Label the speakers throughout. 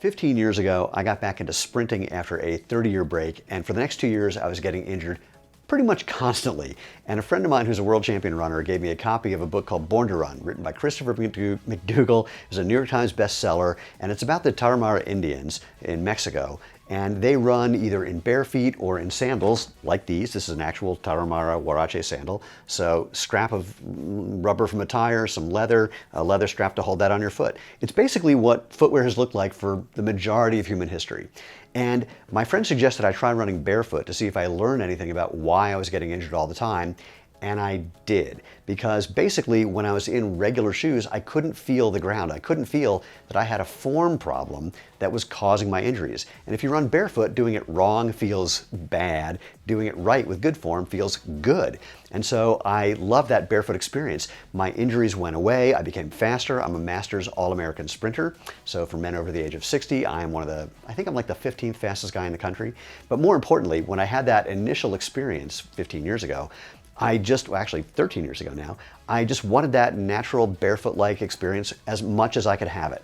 Speaker 1: 15 years ago, I got back into sprinting after a 30-year break, and for the next 2 years, I was getting injured pretty much constantly. And a friend of mine who's a world champion runner gave me a copy of a book called Born to Run, written by Christopher McDougall. It was a New York Times bestseller, and it's about the Tarahumara Indians in Mexico. And they run either in bare feet or in sandals like these. This is an actual Tarahumara Huarache sandal. So scrap of rubber from a tire, some leather, a leather strap to hold that on your foot. It's basically what footwear has looked like for the majority of human history. And my friend suggested I try running barefoot to see if I learned anything about why I was getting injured all the time. And I did, because basically when I was in regular shoes, I couldn't feel the ground. I couldn't feel that I had a form problem that was causing my injuries. And if you run barefoot, doing it wrong feels bad. Doing it right with good form feels good. And so I love that barefoot experience. My injuries went away. I became faster. I'm a Masters All-American sprinter. So for men over the age of 60, I think I'm like the 15th fastest guy in the country. But more importantly, when I had that initial experience 15 years ago, actually 13 years ago now, I just wanted that natural barefoot-like experience as much as I could have it.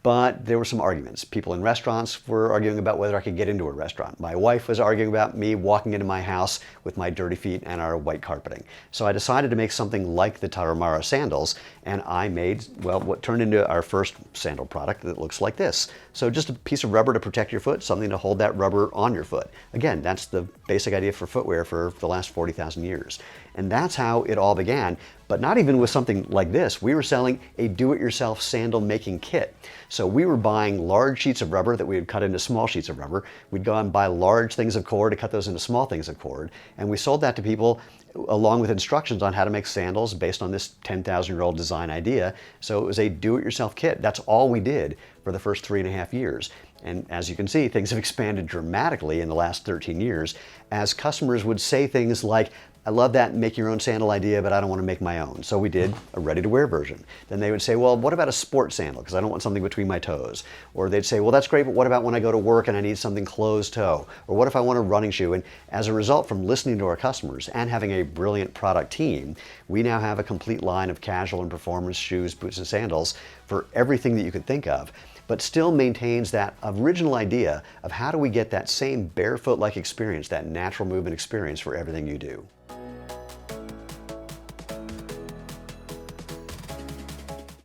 Speaker 1: But there were some arguments. People in restaurants were arguing about whether I could get into a restaurant. My wife was arguing about me walking into my house with my dirty feet and our white carpeting. So I decided to make something like the Tarahumara sandals, and I made, well, what turned into our first sandal product that looks like this. So just a piece of rubber to protect your foot, something to hold that rubber on your foot. Again, that's the basic idea for footwear for the last 40,000 years. And that's how it all began. But not even with something like this. We were selling a do-it-yourself sandal making kit. So we were buying large sheets of rubber that we would cut into small sheets of rubber. We'd go out and buy large things of cord to cut those into small things of cord. And we sold that to people along with instructions on how to make sandals based on this 10,000-year-old design idea. So it was a do-it-yourself kit. That's all we did for the first 3.5 years. And as you can see, things have expanded dramatically in the last 13 years as customers would say things like, I love that make your own sandal idea, but I don't want to make my own. So we did a ready-to-wear version. Then they would say, well, what about a sport sandal? Because I don't want something between my toes. Or they'd say, well, that's great, but what about when I go to work and I need something closed toe? Or what if I want a running shoe? And as a result, from listening to our customers and having a brilliant product team, we now have a complete line of casual and performance shoes, boots, and sandals for everything that you could think of, but still maintains that original idea of how do we get that same barefoot-like experience, that natural movement experience for everything you do.